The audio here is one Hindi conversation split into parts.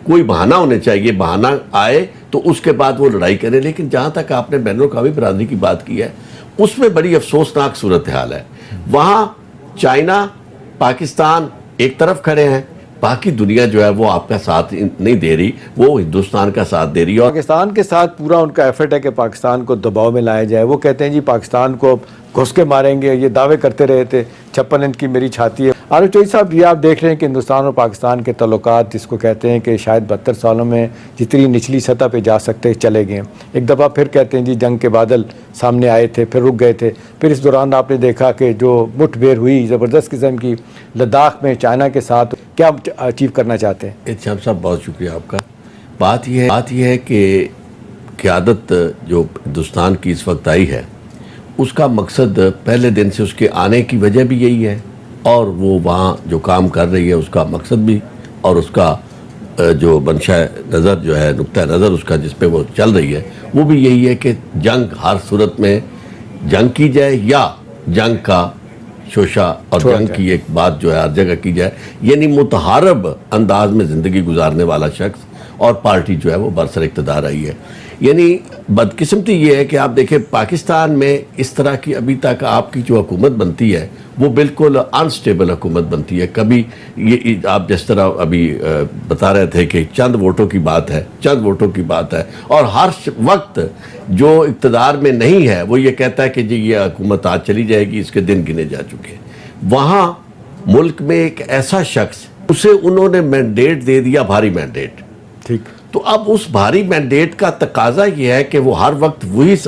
कोई बहाना होने चाहिए, बहाना आए तो उसके बाद वो लड़ाई करें। लेकिन जहाँ तक आपने बैनुल-अक़वामी बरादरी की बात की है, उसमें बड़ी अफसोसनाक सूरत हाल है। वहाँ चाइना, पाकिस्तान एक तरफ खड़े हैं, बाकी दुनिया जो है वो आपका साथ नहीं दे रही, वो हिंदुस्तान का साथ दे रही है। और पाकिस्तान के साथ पूरा उनका एफर्ट है कि पाकिस्तान को दबाव में लाया जाए। वो कहते हैं जी पाकिस्तान को घुस के मारेंगे, ये दावे करते रहे थे। 56 इंच की मेरी छाती है। आरिफ चौधरी साहब, ये आप देख रहे हैं कि हिंदुस्तान और पाकिस्तान के तल्लुकात, जिसको कहते हैं कि शायद 72 सालों में जितनी निचली सतह पे जा सकते चले गए। एक दफ़ा फिर कहते हैं जी जंग के बादल सामने आए थे, फिर रुक गए थे। फिर इस दौरान आपने देखा कि जो मुठभेड़ हुई ज़बरदस्त किस्म की लद्दाख में चाइना के साथ, क्या अचीव करना चाहते हैं? इत्तेशाम साहब, बहुत शुक्रिया आपका। बात यह है कि क़यादत जो हिंदुस्तान की इस वक्त आई है, उसका मकसद पहले दिन से उसके आने की वजह भी यही है, और वो वहाँ जो काम कर रही है उसका मकसद भी, और उसका जो मंशा नज़र जो है, नुक्ता नज़र उसका जिस पे वो चल रही है, वो भी यही है कि जंग हर सूरत में जंग की जाए, या जंग का शोशा और जंग की एक बात जो है हर जगह की जाए। यानी मुतहारब अंदाज में ज़िंदगी गुजारने वाला शख्स और पार्टी जो है वो बरसर इक़्तिदार आई है। यानी बदकिस्मती ये है कि आप देखें पाकिस्तान में इस तरह की अभी तक आपकी जो हुकूमत बनती है वो बिल्कुल अनस्टेबल हुकूमत बनती है। कभी ये आप जिस तरह अभी बता रहे थे कि चंद वोटों की बात है, चंद वोटों की बात है, और हर वक्त जो इक़्तिदार में नहीं है वो ये कहता है कि जी ये हुकूमत आज चली जाएगी, इसके दिन गिने जा चुके हैं। वहाँ मुल्क में एक ऐसा शख्स, उसे उन्होंने मैंडेट दे दिया, भारी मैंडेट। ठीक, तो अब उस भारी मैंडेट का तकाजा ये है कि वो हर वक्त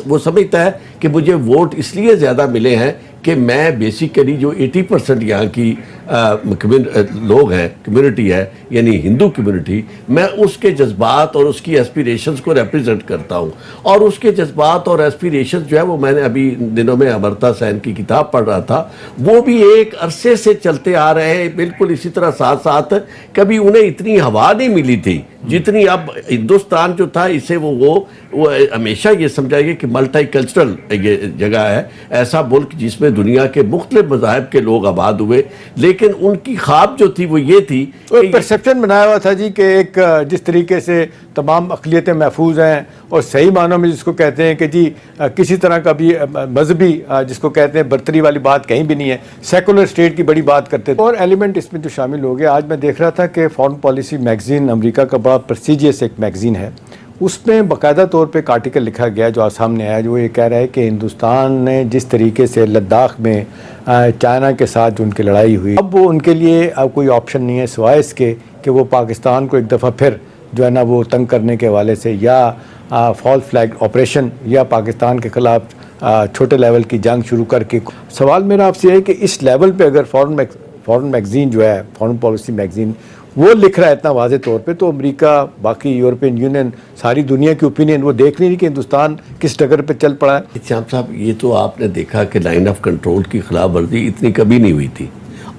वो समझता है कि मुझे वोट इसलिए ज़्यादा मिले हैं कि मैं बेसिकली जो 80% यहाँ की लोग हैं, कम्युनिटी है, यानी हिंदू कम्युनिटी, मैं उसके जज्बात और उसकी एस्पिरेशंस को रिप्रेजेंट करता हूँ। और उसके जज्बात और एस्पिरेशंस जो है वो मैंने अभी दिनों में अमर्ता सेन की किताब पढ़ रहा था, वो भी एक अरसे से चलते आ रहे हैं। बिल्कुल इसी तरह साथ साथ कभी उन्हें इतनी हवा नहीं मिली थी जितनी अब हिंदुस्तान जो था, इसे वो हमेशा ये समझाएंगे कि मल्टी कल्चरल ये जगह है, ऐसा मुल्क जिसमें दुनिया के मुख्तलिफ मज़ाहिब के लोग आबाद हुए। लेकिन उनकी ख्वाब जो थी वो ये थी, परसेप्शन बनाया हुआ था जी कि एक जिस तरीके से तमाम अक़लियतें महफूज हैं, और सही मानों में जिसको कहते हैं कि जी किसी तरह का भी मजहबी जिसको कहते हैं बर्तरी वाली बात कहीं भी नहीं है, सेकुलर स्टेट की बड़ी बात करते थे। और एलिमेंट इसमें जो शामिल हो गए, आज मैं देख रहा था कि फॉरेन पॉलिसी मैगजीन, अमेरिका का बड़ा प्रेस्टीजियस एक मैगजीन है, उसमें बाकायदा तौर पे एक आर्टिकल लिखा गया जो आज सामने आया, जो ये कह रहा है कि हिंदुस्तान ने जिस तरीके से लद्दाख में चाइना के साथ जो उनकी लड़ाई हुई, अब वो उनके लिए अब कोई ऑप्शन नहीं है सिवाय इसके कि वो पाकिस्तान को एक दफ़ा फिर जो है ना वो तंग करने के हवाले से, या फॉल्स फ्लैग ऑपरेशन, या पाकिस्तान के ख़िलाफ़ छोटे लेवल की जंग शुरू करके। सवाल मेरा आपसे है कि इस लेवल पे अगर फॉरेन मैगज़ीन जो है, फॉरेन पॉलिसी मैगज़ीन, वो लिख रहा है इतना वाज़े तौर पे, तो अमेरिका, बाकी यूरोपियन यूनियन, सारी दुनिया की ओपिनियन वो देख नहीं रही कि हिंदुस्तान किस डगर पे चल पड़ा है। इत्तेशाम साहब, ये तो आपने देखा कि लाइन ऑफ कंट्रोल की खिलाफ वर्जी इतनी कभी नहीं हुई थी,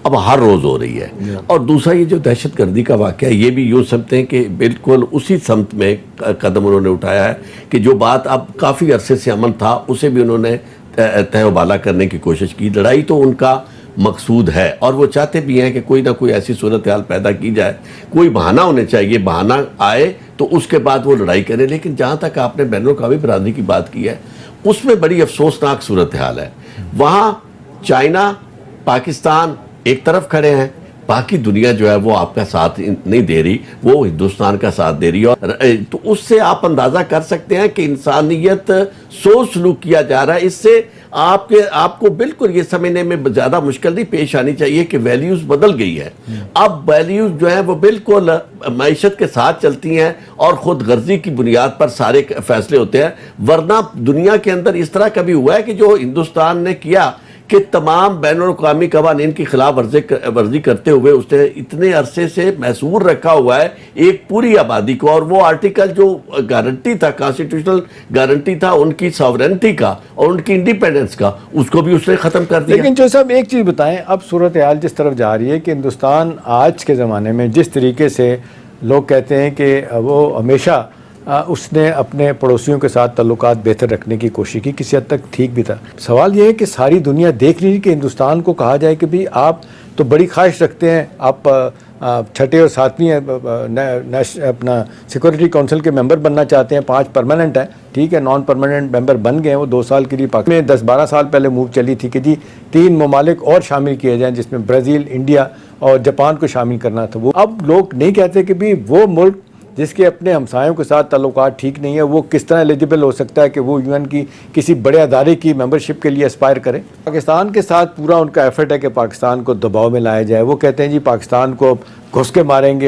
अब हर रोज़ हो रही है। और दूसरा ये जो दहशत गर्दी का वाक़या है, ये भी यूँ समझते हैं कि बिल्कुल उसी समत में कदम उन्होंने उठाया है कि जो बात अब काफ़ी अरसे से अमन था उसे भी उन्होंने तहबाला करने की कोशिश की। लड़ाई तो उनका मकसूद है, और वो चाहते भी हैं कि कोई ना कोई ऐसी सूरत हाल पैदा की जाए, कोई बहाना होने चाहिए, बहाना आए तो उसके बाद वो लड़ाई करें। लेकिन जहाँ तक आपने बैनुल-अक़वामी बरादरी की बात की है, उसमें बड़ी अफसोसनाक सूरत हाल है। वहाँ चाइना, पाकिस्तान एक तरफ खड़े हैं, बाकी दुनिया जो है वो आपका साथ नहीं दे रही, वो हिंदुस्तान का साथ दे रही है। और तो उससे आप अंदाज़ा कर सकते हैं कि इंसानियत सोच सलूक किया जा रहा है। इससे आपको बिल्कुल ये समझने में ज़्यादा मुश्किल नहीं पेश आनी चाहिए कि वैल्यूज़ बदल गई है। अब वैल्यूज़ जो है वो बिल्कुल मईशत के साथ चलती हैं और ख़ुद गर्जी की बुनियाद पर सारे फैसले होते हैं। वरना दुनिया के अंदर इस तरह कभी हुआ है कि जो हिंदुस्तान ने किया कि तमाम बैनुल-अक़वामी कवानीन की खिलाफ वर्जी करते हुए उसने इतने अरसे से महसूर रखा हुआ है एक पूरी आबादी को, और वो आर्टिकल जो गारंटी था, कॉन्स्टिट्यूशनल गारंटी था उनकी सॉवरेनिटी का और उनकी इंडिपेंडेंस का, उसको भी उसने ख़त्म कर दिया। लेकिन जो साहब एक चीज़ बताएं, अब सूरत हाल जिस तरफ जा रही है कि हिंदुस्तान आज के ज़माने में जिस तरीके से लोग कहते हैं कि वो हमेशा उसने अपने पड़ोसियों के साथ ताल्लुकात बेहतर रखने की कोशिश की, किसी हद तक ठीक भी था। सवाल ये है कि सारी दुनिया देख रही है कि हिंदुस्तान को कहा जाए कि भाई आप तो बड़ी ख्वाहिश रखते हैं, आप छठे और सातवीं अपना सिक्योरिटी काउंसिल के मेंबर बनना चाहते हैं, 5 परमानेंट हैं, ठीक है, नॉन परमानेंट मेंबर बन गए हैं वो 2 साल के लिए। पाकिस्तान में 10-12 साल पहले मूव चली थी कि जी 3 ममालिक और शामिल किए जाएँ, जिसमें ब्राज़ील, इंडिया और जापान को शामिल करना था। वो अब लोग नहीं कहते कि भी वो मुल्क जिसके अपने हमसायों के साथ ताल्लुकात ठीक नहीं है वो किस तरह एलिजिबल हो सकता है कि वो यूएन की किसी बड़े अदारे की मेंबरशिप के लिए एस्पायर करे। पाकिस्तान के साथ पूरा उनका एफर्ट है कि पाकिस्तान को दबाव में लाया जाए। वो कहते हैं जी पाकिस्तान को घुस के मारेंगे।